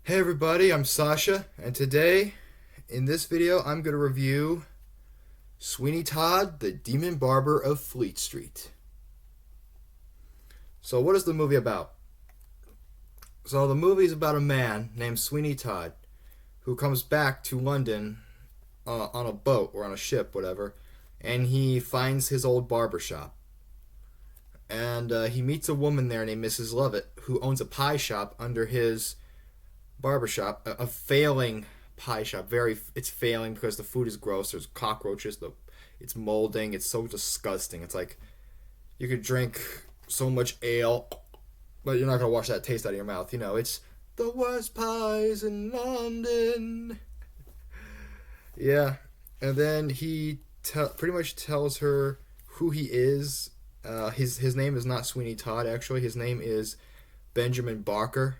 Hey everybody, I'm Sasha, and today in this video I'm going to review Sweeney Todd, the Demon Barber of Fleet Street. So what is the movie about? So the movie is about a man named Sweeney Todd who comes back to London on a boat or on a ship, whatever, and he finds his old barber shop. And he meets a woman there named Mrs. Lovett who owns a pie shop under his barbershop, a failing pie shop. It's failing because the food is gross. There's cockroaches. It's molding. It's so disgusting. It's like you could drink so much ale, but you're not gonna wash that taste out of your mouth. You know, it's the worst pies in London. Yeah, and then he pretty much tells her who he is. His name is not Sweeney Todd. Actually, his name is Benjamin Barker.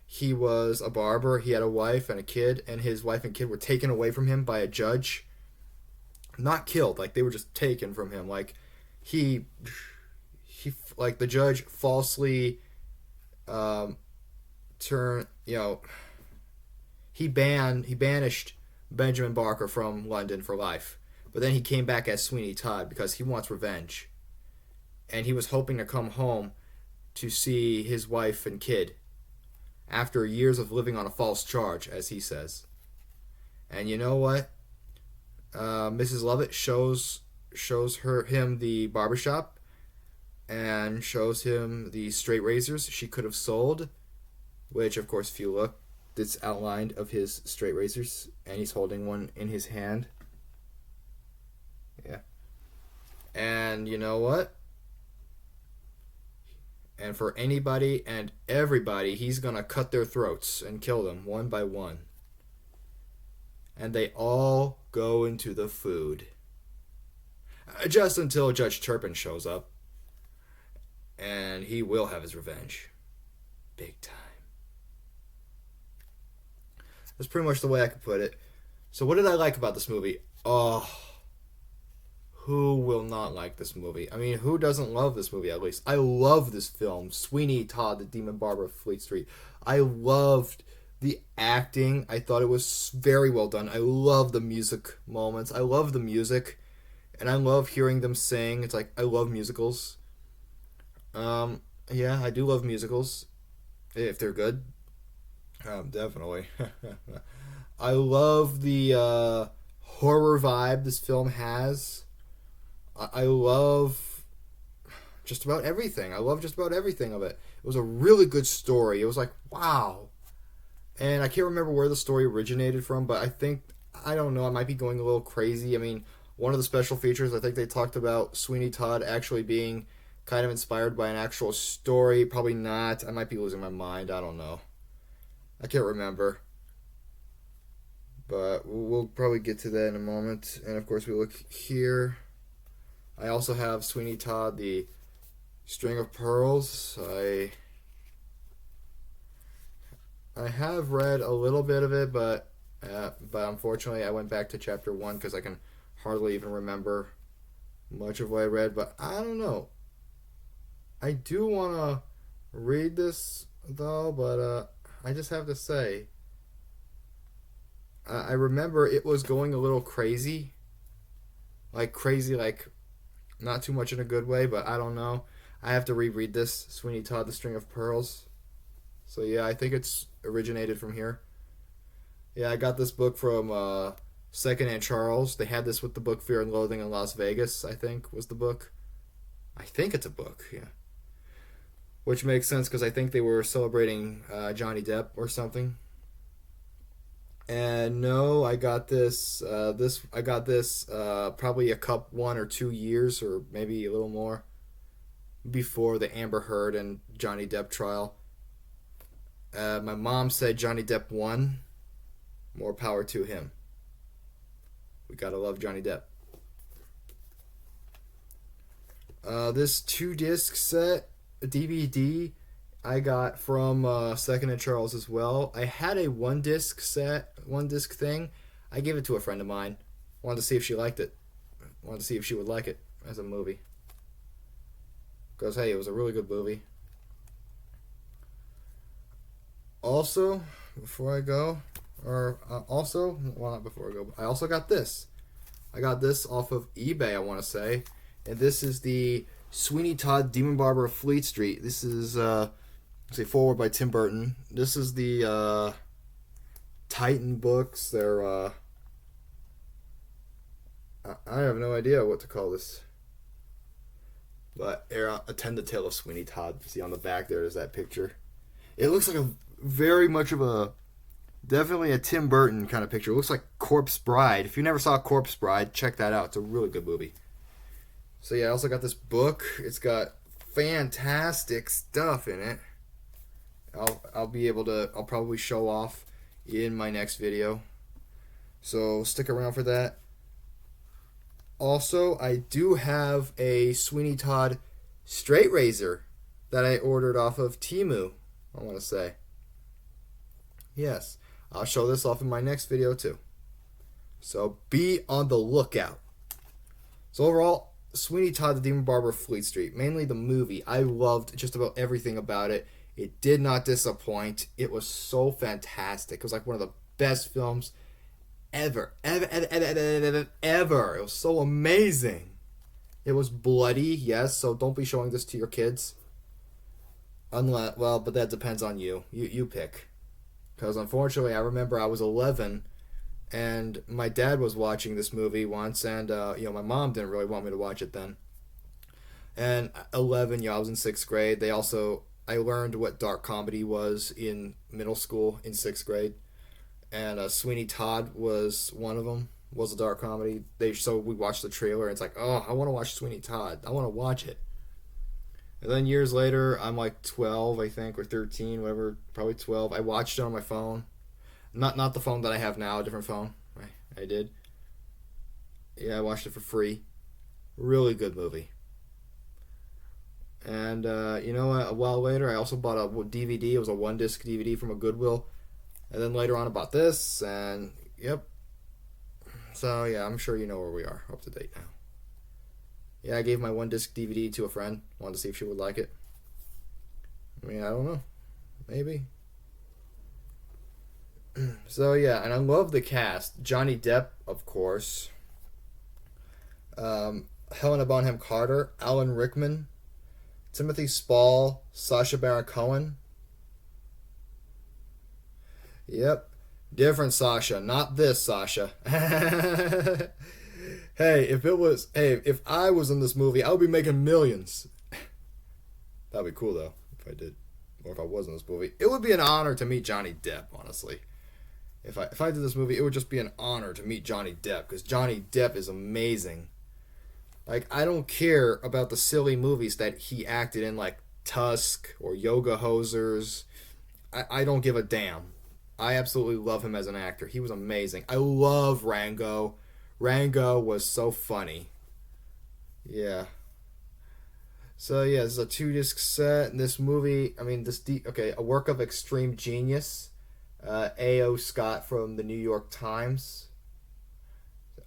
He was a barber. He had a wife and a kid, and his wife and kid were taken away from him by a judge. Not killed, like they were just taken from him. Like he like the judge falsely turned. He banished Benjamin Barker from London for life. But then he came back as Sweeney Todd because he wants revenge, and he was hoping to come home to see his wife and kid after years of living on a false charge, as he says. And you know what? Mrs. Lovett shows him the barbershop and shows him the straight razors she could have sold, which, of course, if you look, it's outlined of his straight razors, and he's holding one in his hand. Yeah. And you know what? And for anybody and everybody, he's gonna cut their throats and kill them one by one. And they all go into the food. Just until Judge Turpin shows up. And he will have his revenge. Big time. That's pretty much the way I could put it. So what did I like about this movie? Oh, who will not like this movie? I mean, who doesn't love this movie, at least? I love this film, Sweeney Todd, the Demon Barber of Fleet Street. I loved the acting. I thought it was very well done. I love the music moments. I love the music, and I love hearing them sing. It's like, I love musicals. Yeah, I do love musicals, if they're good. Definitely. I love the horror vibe this film has. I love just about everything. I love just about everything of it. It was a really good story. It was like, wow. And I can't remember where the story originated from, but I don't know, I might be going a little crazy. I mean, one of the special features, I think they talked about Sweeney Todd actually being kind of inspired by an actual story. Probably not. I might be losing my mind. I don't know. I can't remember. But we'll probably get to that in a moment. And of course, we look here. I also have Sweeney Todd, the String of Pearls. I have read a little bit of it, but unfortunately I went back to chapter 1 because I can hardly even remember much of what I read. But I don't know. I do want to read this, though, but I just have to say, I remember it was going a little crazy. Like, not too much in a good way, but I don't know. I have to reread this, Sweeney Todd, The String of Pearls. So yeah, I think it's originated from here. Yeah, I got this book from Second and Charles. They had this with the book Fear and Loathing in Las Vegas, I think, was the book. I think it's a book, yeah. Which makes sense because I think they were celebrating Johnny Depp or something. And no, I got this. I got this probably a 1 or 2 years, or maybe a little more, before the Amber Heard and Johnny Depp trial. My mom said Johnny Depp won. More power to him. We gotta love Johnny Depp. This 2-disc set, DVD, I got from Second and Charles as well. I had a 1-disc set, 1-disc thing. I gave it to a friend of mine. Wanted to see if she liked it. Wanted to see if she would like it as a movie. Because, hey, it was a really good movie. Also, before I go, well, not before I go, but I also got this. I got this off of eBay, I want to say. And this is the Sweeney Todd Demon Barber of Fleet Street. This is, forward by Tim Burton. This is the Titan books. They're, I have no idea what to call this. But Attend the Tale of Sweeney Todd. See on the back there's that picture. It looks like a very much of a, definitely a Tim Burton kind of picture. It looks like Corpse Bride. If you never saw Corpse Bride, check that out. It's a really good movie. So yeah, I also got this book. It's got fantastic stuff in it. I'll probably show off in my next video. So stick around for that. Also, I do have a Sweeney Todd straight razor that I ordered off of Temu, I want to say. Yes, I'll show this off in my next video too. So be on the lookout. So overall, Sweeney Todd the Demon Barber of Fleet Street, mainly the movie. I loved just about everything about it. It did not disappoint. It was so fantastic. It was like one of the best films ever. It was so amazing. It was bloody, yes, so don't be showing this to your kids. But that depends on you. You pick. Because unfortunately, I remember I was 11 and my dad was watching this movie once, and my mom didn't really want me to watch it then. And 11, I was in 6th grade. I learned what dark comedy was in middle school in 6th grade. And Sweeney Todd was one of them, was a dark comedy. So we watched the trailer, and it's like, oh, I want to watch Sweeney Todd. I want to watch it. And then years later, I'm like 12, I think, or 13, whatever, probably 12. I watched it on my phone. Not the phone that I have now, a different phone. I did. Yeah, I watched it for free. Really good movie. And, a while later, I also bought a DVD. It was a 1-disc DVD from a Goodwill. And then later on I bought this, and, yep. So, yeah, I'm sure you know where we are. Up to date now. Yeah, I gave my 1-disc DVD to a friend. Wanted to see if she would like it. I mean, I don't know. Maybe. So, yeah, and I love the cast. Johnny Depp, of course. Helena Bonham Carter. Alan Rickman. Timothy Spall. Sacha Baron Cohen. Yep. Different Sasha. Not this Sasha. Hey, if I was in this movie, I would be making millions. That'd be cool, though, if I did. Or if I was in this movie. It would be an honor to meet Johnny Depp, honestly. If I did this movie, it would just be an honor to meet Johnny Depp, because Johnny Depp is amazing. Like, I don't care about the silly movies that he acted in, like Tusk or Yoga Hosers. I don't give a damn. I absolutely love him as an actor. He was amazing. I love Rango. Rango was so funny. Yeah. So, yeah, this is a 2-disc set. And this movie, a work of extreme genius. A.O. Scott from the New York Times.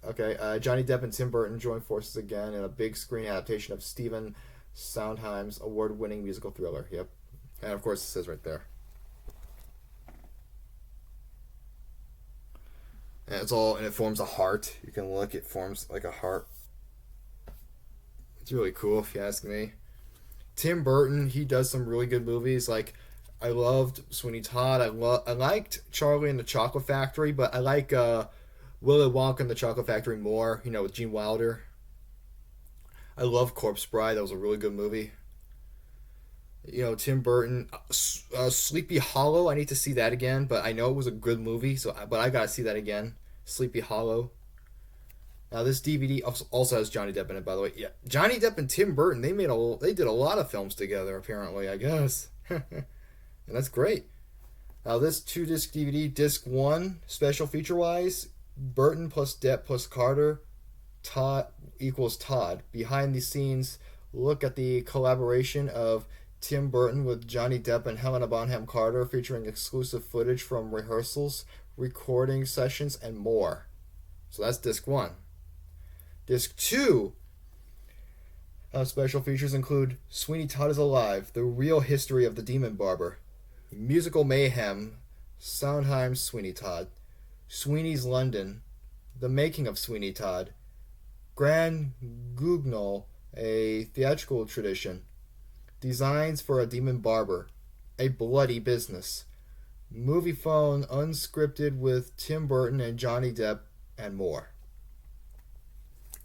Okay, Johnny Depp and Tim Burton join forces again in a big screen adaptation of Stephen Sondheim's award-winning musical thriller. Yep. And, of course, it says right there. And it forms a heart. You can look, it forms like a heart. It's really cool, if you ask me. Tim Burton, he does some really good movies. Like, I loved Sweeney Todd. I liked Charlie and the Chocolate Factory, but I like Willy Wonka and the Chocolate Factory more, with Gene Wilder. I love Corpse Bride. That was a really good movie. Tim Burton. Sleepy Hollow, I need to see that again, but I know it was a good movie, but I gotta see that again. Sleepy Hollow. Now this DVD also has Johnny Depp in it, by the way. Yeah, Johnny Depp and Tim Burton, they did a lot of films together, apparently, I guess. And that's great. Now this 2-disc DVD, disc 1, special feature-wise, Burton plus Depp plus Carter, Todd equals Todd. Behind the scenes, look at the collaboration of Tim Burton with Johnny Depp and Helena Bonham Carter, featuring exclusive footage from rehearsals, recording sessions, and more. So that's disc 1. Disc 2, special features include Sweeney Todd is Alive, the real history of the Demon Barber. Musical Mayhem, Sondheim Sweeney Todd, Sweeney's London, The Making of Sweeney Todd, Grand Guignol, a theatrical tradition, Designs for a Demon Barber, A Bloody Business, Movie Phone Unscripted with Tim Burton and Johnny Depp, and more.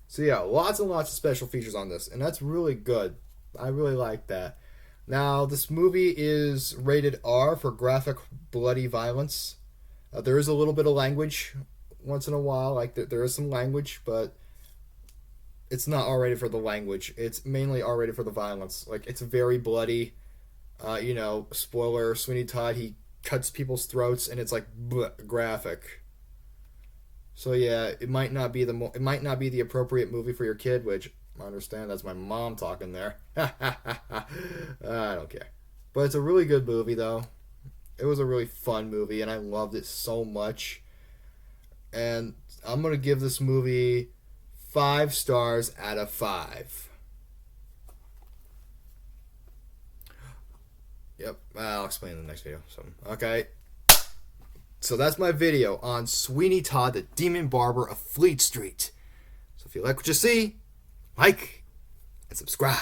So yeah, lots and lots of special features on this, and that's really good. I really like that. Now, this movie is rated R for graphic, bloody violence. There is a little bit of language once in a while, like there is some language, but it's not R-rated for the language. It's mainly R-rated for the violence. Like, it's very bloody. Spoiler, Sweeney Todd, he cuts people's throats, and it's like graphic. So yeah, it might not be the appropriate movie for your kid, which I understand. That's my mom talking there. I don't care. But it's a really good movie, though. It was a really fun movie, and I loved it so much. And I'm going to give this movie 5 stars out of 5. Yep, I'll explain in the next video. Okay. So that's my video on Sweeney Todd, the Demon Barber of Fleet Street. So if you like what you see, like and subscribe.